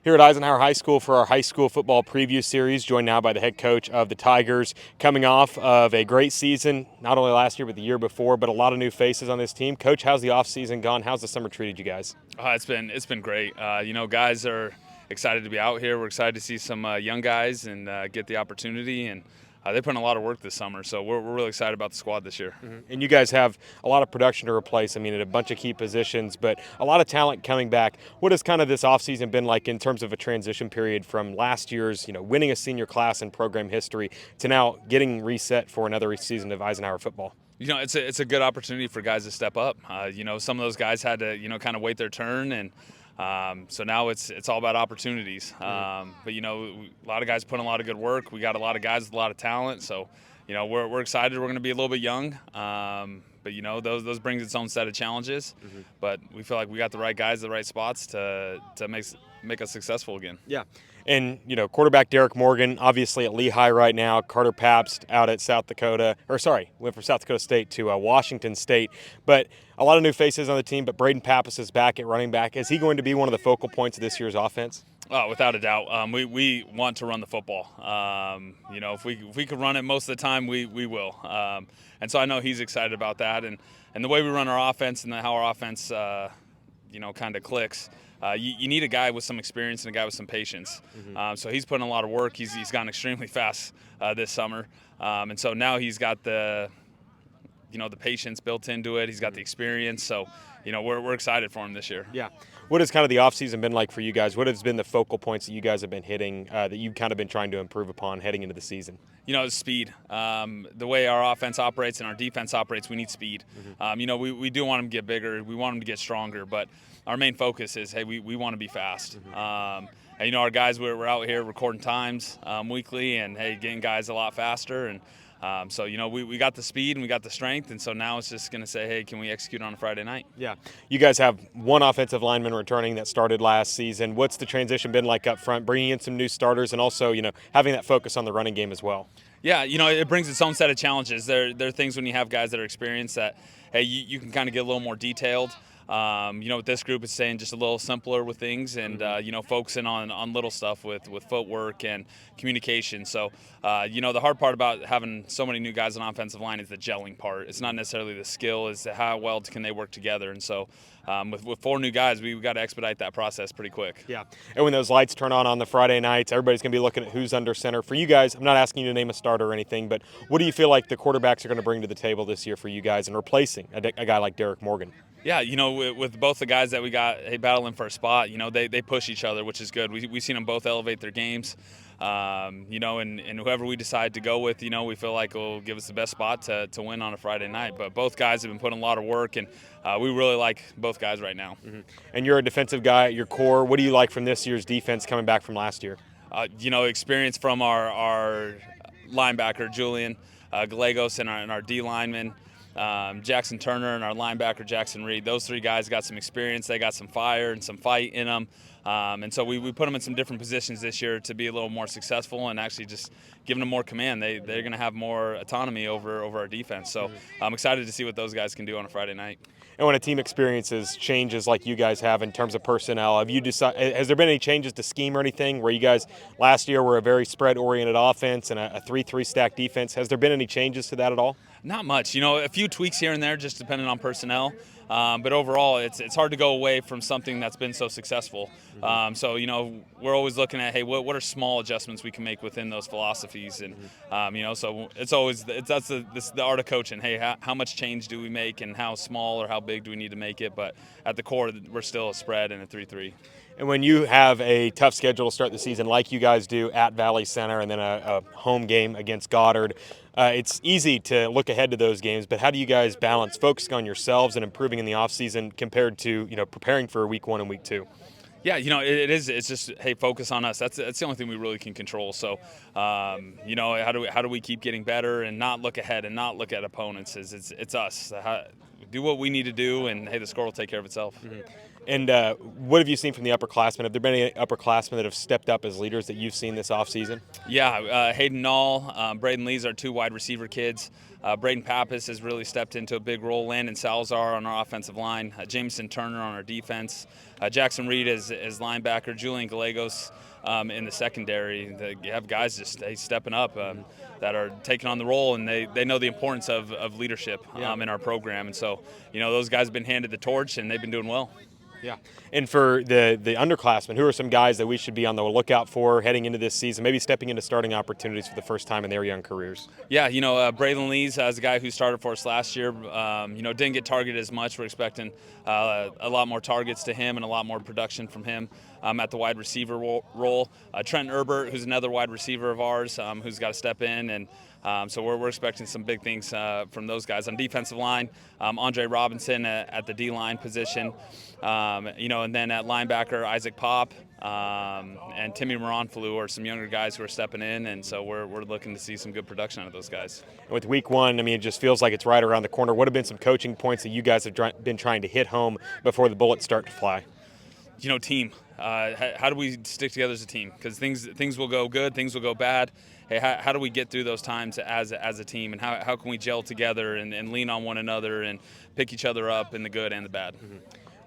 Here at Eisenhower High School for our high school football preview series, joined now by the head coach of the Tigers, coming off of a great season, not only last year but the year before, but a lot of new faces on this team. Coach, how's the offseason gone? How's the summer treated you guys? It's been great. Guys are excited to be out here. We're excited to see some young guys and get the opportunity, and they put in a lot of work this summer. So we're really excited about the squad this year. And you guys have a lot of production to replace. I mean, at a bunch of key positions, but a lot of talent coming back. What has kind of this offseason been like in terms of a transition period from last year's, winning a senior class in program history to now getting reset for another season of Eisenhower football? It's a good opportunity for guys to step up. Some of those guys had to kind of wait their turn, and so now it's all about opportunities. But a lot of guys put in a lot of good work. We got a lot of guys with a lot of talent, so we're excited. We're going to be a little bit young, but those brings its own set of challenges. But we feel like we got the right guys, the right spots to make us successful again. Yeah. And, quarterback Derek Morgan, obviously at Lehigh right now. Carter Pappas out at went from South Dakota State to Washington State. But a lot of new faces on the team, but Brayden Pappas is back at running back. Is he going to be one of the focal points of this year's offense? Oh, without a doubt. We want to run the football. If we could run it most of the time, we will. And so I know he's excited about that. And the way we run our offense and how our offense, kind of clicks, you need a guy with some experience and a guy with some patience. So he's putting a lot of work. He's gotten extremely fast this summer. And so now he's got the patience built into it. He's got the experience. So, we're excited for him this year. Yeah. What has kind of the offseason been like for you guys? What has been the focal points that you guys have been hitting that you've kind of been trying to improve upon heading into the season? Speed. The way our offense operates and our defense operates, we need speed. We do want them to get bigger. We want them to get stronger. But our main focus is, hey, we want to be fast. And, our guys, we're out here recording times weekly and, hey, getting guys a lot faster. And so, we got the speed and we got the strength, and so now it's just going to say, hey, can we execute on a Friday night? Yeah. You guys have one offensive lineman returning that started last season. What's the transition been like up front, bringing in some new starters and also, having that focus on the running game as well? Yeah, it brings its own set of challenges. There are things when you have guys that are experienced that, hey, you can kind of get a little more detailed. With this group, it's staying just a little simpler with things and, focusing on little stuff with footwork and communication. So, the hard part about having so many new guys on offensive line is the gelling part. It's not necessarily the skill, it's how well can they work together. And so with 4 new guys, we've got to expedite that process pretty quick. Yeah. And when those lights turn on the Friday nights, everybody's going to be looking at who's under center. For you guys, I'm not asking you to name a starter or anything, but what do you feel like the quarterbacks are going to bring to the table this year for you guys in replacing a guy like Derek Morgan? Yeah, with both the guys that we got battling for a spot, they push each other, which is good. We've seen them both elevate their games, and whoever we decide to go with, we feel like will give us the best spot to win on a Friday night. But both guys have been putting a lot of work, and we really like both guys right now. And you're a defensive guy at your core. What do you like from this year's defense coming back from last year? Experience from our linebacker, Julian Gallegos, and our D lineman. Jameson Turner and our linebacker Jackson Reed. Those 3 guys got some experience. They got some fire and some fight in them. And so we put them in some different positions this year to be a little more successful and actually just giving them more command. They're going to have more autonomy over our defense. So I'm excited to see what those guys can do on a Friday night. And when a team experiences changes like you guys have in terms of personnel, has there been any changes to scheme or anything where you guys last year were a very spread-oriented offense and a 3-3 stack defense? Has there been any changes to that at all? Not much. A few tweaks here and there just depending on personnel. But overall, it's hard to go away from something that's been so successful. So, we're always looking at, hey, what are small adjustments we can make within those philosophies? And, so it's always that's the art of coaching. Hey, how much change do we make and how small or how big do we need to make it? But at the core, we're still a spread and a 3-3. And when you have a tough schedule to start the season like you guys do at Valley Center and then a home game against Goddard, it's easy to look ahead to those games, but how do you guys balance focusing on yourselves and improving in the offseason compared to, preparing for week 1 and week 2? Yeah, it is. It's just, hey, focus on us. That's the only thing we really can control. So, how do we keep getting better and not look ahead and not look at opponents? It's us. Do what we need to do, and hey, the score will take care of itself. And what have you seen from the upperclassmen? Have there been any upperclassmen that have stepped up as leaders that you've seen this offseason? Yeah, Hayden Nall, Brayden Lee's our two wide receiver kids. Brayden Pappas has really stepped into a big role. Landon Salazar on our offensive line. Jameson Turner on our defense. Jackson Reed as linebacker. Julian Gallegos in the secondary. You have guys just stepping up that are taking on the role, and they know the importance of leadership in our program. And so, those guys have been handed the torch, and they've been doing well. Yeah. And for the underclassmen, who are some guys that we should be on the lookout for heading into this season, maybe stepping into starting opportunities for the first time in their young careers? Yeah, Brayden Lee's as a guy who started for us last year, didn't get targeted as much. We're expecting a lot more targets to him and a lot more production from him at the wide receiver role. Trent Herbert, who's another wide receiver of ours, who's got to step in, and so we're expecting some big things from those guys. On defensive line, Andre Robinson at the D-line position, and then at linebacker, Isaac Pop and Timmy Moronfalou are some younger guys who are stepping in, and so we're looking to see some good production out of those guys. With week one, it just feels like it's right around the corner. What have been some coaching points that you guys have been trying to hit home before the bullets start to fly? Team. How do we stick together as a team? Because things will go good, things will go bad. Hey, how do we get through those times as a team, and how can we gel together and lean on one another and pick each other up in the good and the bad? Mm-hmm.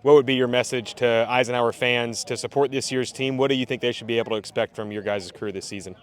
What would be your message to Eisenhower fans to support this year's team? What do you think they should be able to expect from your guys' crew this season?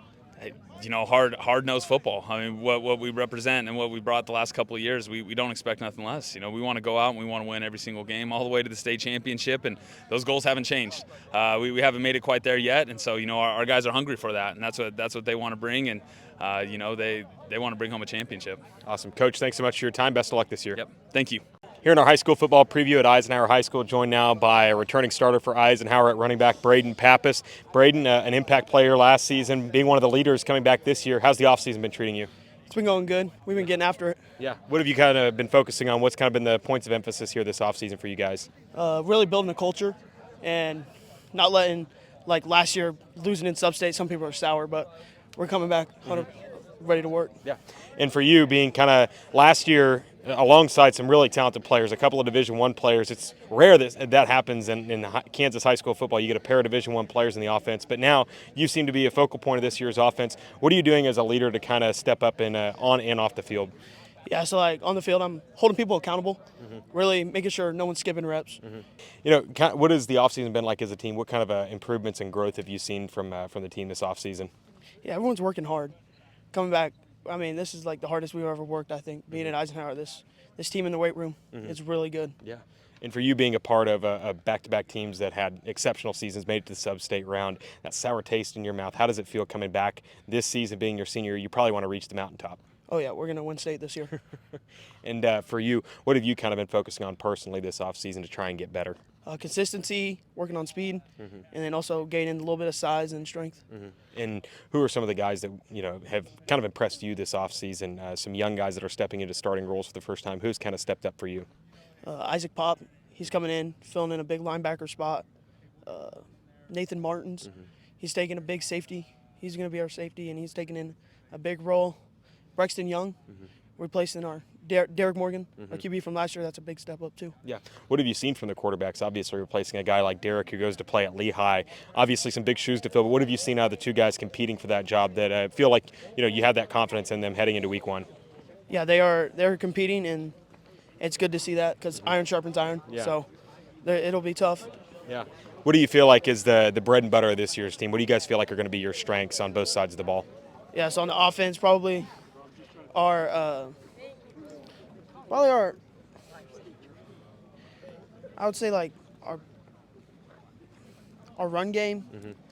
Hard-nosed football. What we represent and what we brought the last couple of years, we don't expect nothing less. We want to go out and we want to win every single game all the way to the state championship, and those goals haven't changed. We haven't made it quite there yet, and so our guys are hungry for that, and that's what they want to bring, and they want to bring home a championship. Awesome. Coach, thanks so much for your time. Best of luck this year. Yep. Thank you. Here in our high school football preview at Eisenhower High School, joined now by a returning starter for Eisenhower at running back, Brayden Pappas. Brayden, an impact player last season, being one of the leaders coming back this year. How's the offseason been treating you? It's been going good. We've been getting after it. Yeah. What have you kind of been focusing on? What's kind of been the points of emphasis here this offseason for you guys? Really building a culture and not letting, like last year, losing in substate, some people are sour, but we're coming back ready to work. Yeah. And for you, being kind of last year alongside some really talented players, a couple of Division I players, it's rare that happens in Kansas high school football. You get a pair of Division I players in the offense, but now you seem to be a focal point of this year's offense. What are you doing as a leader to kind of step up on and off the field? Yeah, so on the field, I'm holding people accountable, really making sure no one's skipping reps. What has the offseason been like as a team? What kind of improvements and growth have you seen from the team this offseason? Yeah, everyone's working hard. Coming back, this is like the hardest we've ever worked, I think, being at Eisenhower. This team in the weight room is really good. Yeah. And for you being a part of back-to-back teams that had exceptional seasons, made it to the sub-state round, that sour taste in your mouth, how does it feel coming back this season, being your senior? You probably want to reach the mountaintop. Oh, yeah, we're going to win state this year. And for you, what have you kind of been focusing on personally this offseason to try and get better? Consistency, working on speed, and then also gaining a little bit of size and strength. And who are some of the guys that have kind of impressed you this offseason? Some young guys that are stepping into starting roles for the first time. Who's kind of stepped up for you? Isaac Pop, he's coming in, filling in a big linebacker spot. Nathan Martins, he's taking a big safety. He's going to be our safety, and he's taking in a big role. Brexton Young, replacing our Derek Morgan, our QB from last year. That's a big step up too. Yeah. What have you seen from the quarterbacks? Obviously replacing a guy like Derek who goes to play at Lehigh. Obviously some big shoes to fill, but what have you seen out of the two guys competing for that job that feel like you have that confidence in them heading into week one? Yeah, they're competing, and it's good to see that because iron sharpens iron. Yeah. So it'll be tough. Yeah. What do you feel like is the bread and butter of this year's team? What do you guys feel like are going to be your strengths on both sides of the ball? Yeah, so on the offense, probably our I would say like our run game,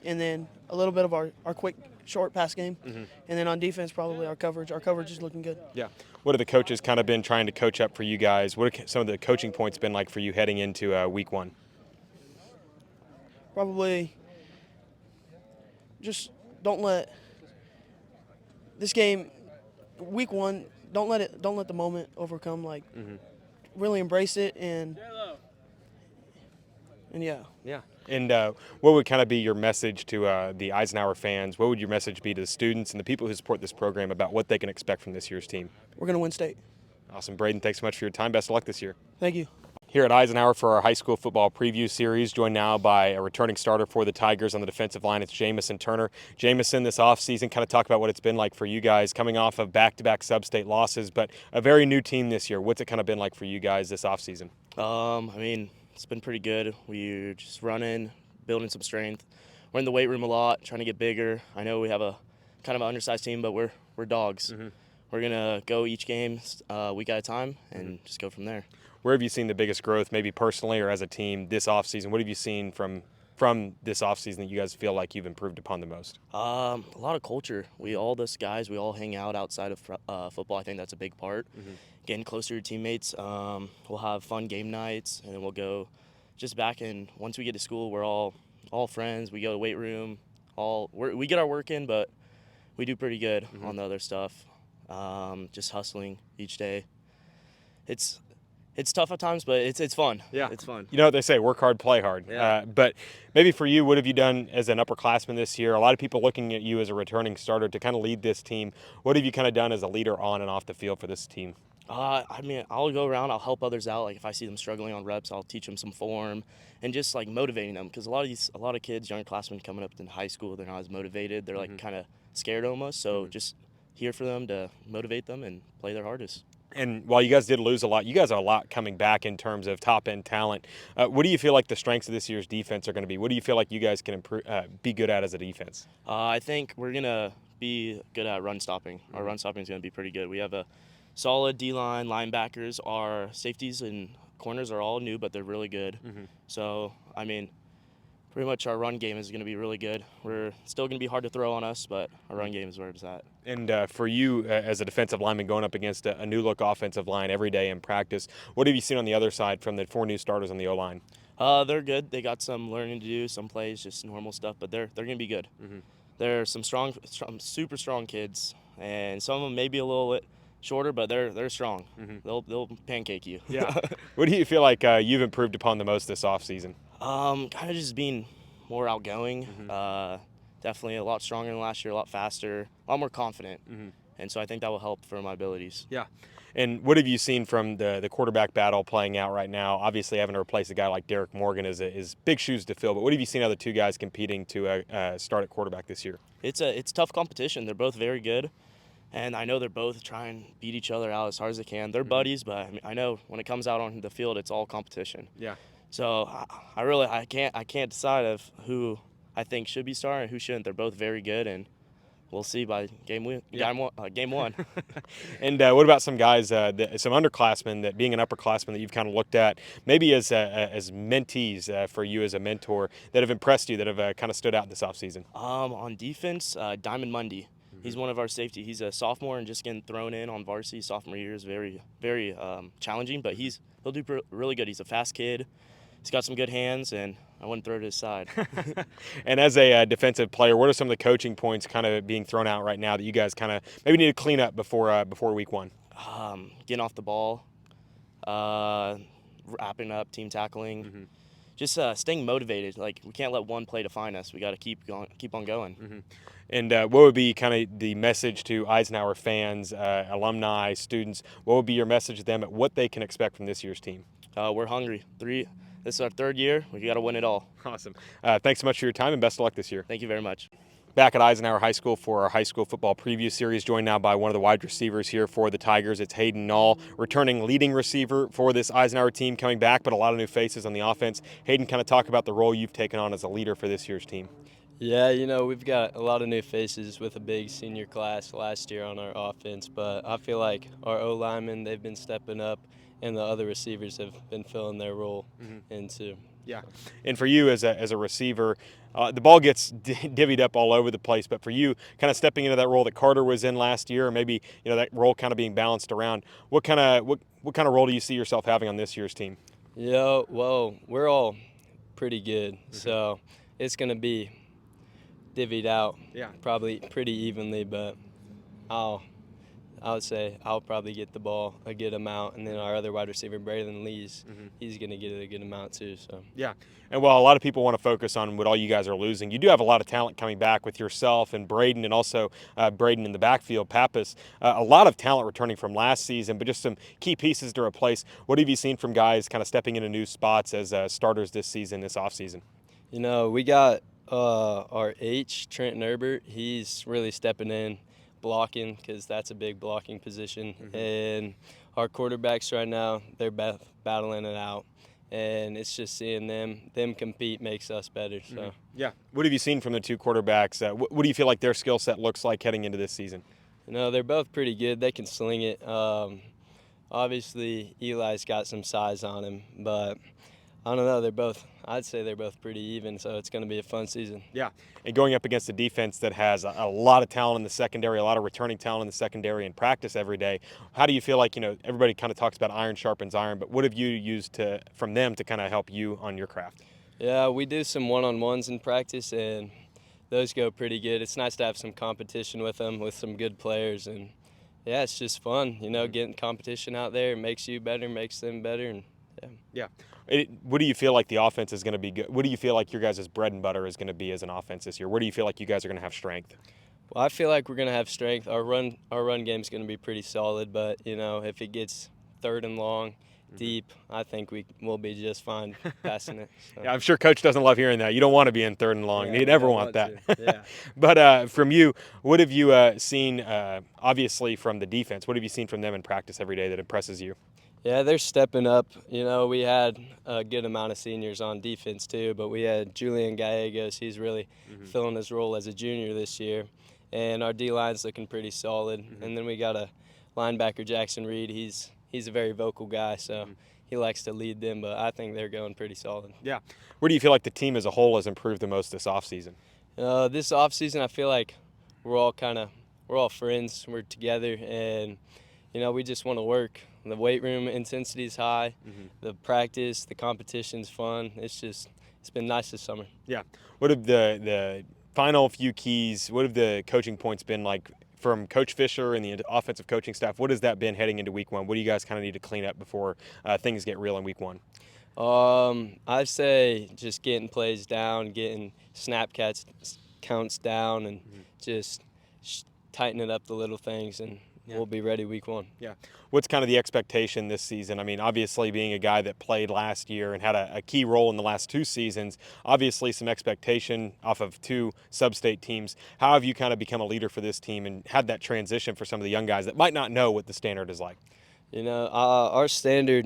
and then a little bit of our quick short pass game, and then on defense probably our coverage. Our coverage is looking good. Yeah. What have the coaches kind of been trying to coach up for you guys? What have some of the coaching points been like for you heading into week one? Probably just don't let this game, week one, don't let the moment overcome. Really embrace it and yeah. Yeah. And what would kind of be your message to the Eisenhower fans? What would your message be to the students and the people who support this program about what they can expect from this year's team? We're going to win state. Awesome. Brayden, thanks so much for your time. Best of luck this year. Thank you. Here at Eisenhower for our high school football preview series, joined now by a returning starter for the Tigers on the defensive line. It's Jameson Turner. Jameson, this offseason, kind of talk about what it's been like for you guys coming off of back-to-back sub-state losses, but a very new team this year. What's it kind of been like for you guys this offseason? It's been pretty good. We're just running, building some strength. We're in the weight room a lot, trying to get bigger. I know we have a kind of an undersized team, but we're dogs. Mm-hmm. We're going to go each game week at a time and just go from there. Where have you seen the biggest growth, maybe personally or as a team, this offseason? What have you seen from this offseason that you guys feel like you've improved upon the most? A lot of culture. We all hang out outside of football. I think that's a big part. Mm-hmm. Getting closer to teammates. We'll have fun game nights, and then we'll go just back in. Once we get to school, we're all friends. We go to weight room. We get our work in, but we do pretty good on the other stuff. Just hustling each day. It's tough at times, but it's fun. Yeah. It's fun. You know what they say, work hard, play hard. Yeah. But maybe for you, what have you done as an upperclassman this year? A lot of people looking at you as a returning starter to kind of lead this team. What have you kind of done as a leader on and off the field for this team? I'll go around. I'll help others out. Like if I see them struggling on reps, I'll teach them some form and just like motivating them. Because a lot of kids, young classmen coming up in high school, they're not as motivated. They're like kind of scared almost. So just here for them to motivate them and play their hardest. And while you guys did lose a lot, you guys are a lot coming back in terms of top-end talent. What do you feel like the strengths of this year's defense are going to be? What do you feel like you guys can be good at as a defense? I think we're going to be good at run stopping. Our run stopping is going to be pretty good. We have a solid D-line, linebackers. Our safeties and corners are all new, but they're really good. So, pretty much our run game is going to be really good. We're still going to be hard to throw on us, but our run game is where it's at. And for you as a defensive lineman going up against a new-look offensive line every day in practice, what have you seen on the other side from the 4 new starters on the O-line? They're good. They got some learning to do, some plays, just normal stuff, but they're going to be good. They're some super strong kids, and some of them may be a little bit shorter, but they're strong. They'll pancake you. Yeah. What do you feel like you've improved upon the most this offseason? Kind of just being more outgoing. Definitely a lot stronger than last year, a lot faster, a lot more confident. And so I think that will help for my abilities. Yeah. And what have you seen from the quarterback battle playing out right now? Obviously, having to replace a guy like Derek Morgan is big shoes to fill. But what have you seen other two guys competing to start at quarterback this year? It's tough competition. They're both very good. And I know they're both trying to beat each other out as hard as they can. They're buddies, but I know when it comes out on the field, it's all competition. Yeah. So I can't decide of who I think should be starting and who shouldn't. They're both very good, and we'll see by game one. And what about some guys, some underclassmen that being an upperclassman that you've kind of looked at, maybe as mentees for you as a mentor that have impressed you, that have kind of stood out this offseason? On defense, Diamond Mundy. He's one of our safety. He's a sophomore and just getting thrown in on varsity. Sophomore year is very, very challenging, but he'll do really good. He's a fast kid. He's got some good hands, and I wouldn't throw it to his side. And as a defensive player, what are some of the coaching points kind of being thrown out right now that you guys kind of maybe need to clean up before week one? Getting off the ball, wrapping up, team tackling, just staying motivated. Like we can't let one play define us. We got to keep on going. And what would be kind of the message to Eisenhower fans, alumni, students? What would be your message to them at what they can expect from this year's team? We're hungry. This is our 3rd year. We got to win it all. Awesome. Thanks so much for your time and best of luck this year. Thank you very much. Back at Eisenhower High School for our high school football preview series, joined now by one of the wide receivers here for the Tigers. It's Hayden Nall, returning leading receiver for this Eisenhower team, coming back, but a lot of new faces on the offense. Hayden, kind of talk about the role you've taken on as a leader for this year's team. Yeah, we've got a lot of new faces with a big senior class last year on our offense, but I feel like our O-linemen, they've been stepping up, and the other receivers have been filling their role into. Yeah, and for you as a receiver, the ball gets divvied up all over the place. But for you, kind of stepping into that role that Carter was in last year, or maybe that role kind of being balanced around. What kind of role do you see yourself having on this year's team? Yeah, well, we're all pretty good, so it's going to be divvied out, probably pretty evenly. But I'll I would say I'll probably get the ball a good amount, and then our other wide receiver, Brayden Lee's, he's going to get it a good amount too. So Yeah. And while a lot of people want to focus on what all you guys are losing, you do have a lot of talent coming back with yourself and Brayden, and also Brayden in the backfield, Pappas. A lot of talent returning from last season, but just some key pieces to replace. What have you seen from guys kind of stepping into new spots as starters this season, this offseason? You know, we got our Trenton Herbert. He's really stepping in, blocking, because that's a big blocking position. And our quarterbacks right now, they're battling it out. And it's just seeing them compete makes us better. So Yeah. What have you seen from the two quarterbacks? What do you feel like their skill set looks like heading into this season? You know, they're both pretty good. They can sling it. Obviously, Eli's got some size on him, but I don't know. I'd say they're both pretty even, so it's going to be a fun season. Yeah, and going up against a defense that has a lot of talent in the secondary, a lot of returning talent in the secondary, and practice every day. How do you feel like, everybody kind of talks about iron sharpens iron, but what have you used from them to kind of help you on your craft? Yeah, we do some one-on-ones in practice, and those go pretty good. It's nice to have some competition with them, with some good players, and yeah, it's just fun. Getting competition out there makes you better, makes them better, and yeah. What do you feel like the offense is going to be good? What do you feel like your guys' bread and butter is going to be as an offense this year? Where do you feel like you guys are going to have strength? Well, I feel like we're going to have strength. Our run game is going to be pretty solid, but if it gets third and long, deep, I think we'll be just fine passing it. So. Yeah, I'm sure Coach doesn't love hearing that. You don't want to be in third and long. Yeah, You never want that. Yeah. But from you, what have you seen, obviously, from the defense? What have you seen from them in practice every day that impresses you? Yeah, they're stepping up. We had a good amount of seniors on defense too, but we had Julian Gallegos. He's really filling his role as a junior this year. And our D-line's looking pretty solid. And then we got a linebacker, Jackson Reed. He's a very vocal guy, so he likes to lead them, but I think they're going pretty solid. Yeah. Where do you feel like the team as a whole has improved the most this offseason? This offseason, I feel like we're all friends. We're together, and we just want to work. The weight room intensity is high. The practice, the competition's fun. It's been nice this summer. Yeah. What have the final few keys, what have the coaching points been like from Coach Fisher and the offensive coaching staff? What has that been heading into week one? What do you guys kind of need to clean up before things get real in week one? I'd say just getting plays down, getting snap counts down, and just tightening up the little things, and we'll be ready week one. Yeah. What's kind of the expectation this season? I mean, obviously being a guy that played last year and had a key role in the last two seasons, obviously some expectation off of two sub-state teams. How have you kind of become a leader for this team and had that transition for some of the young guys that might not know what the standard is like? Our standard,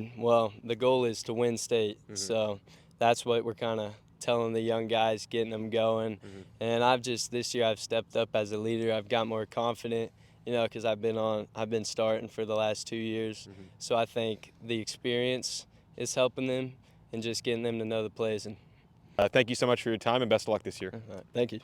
the goal is to win state. So that's what we're kind of telling the young guys, getting them going. And this year I've stepped up as a leader. I've got more confident. Because I've been starting for the last 2 years. So I think the experience is helping them and just getting them to know the plays. And thank you so much for your time and best of luck this year. all right, thank you.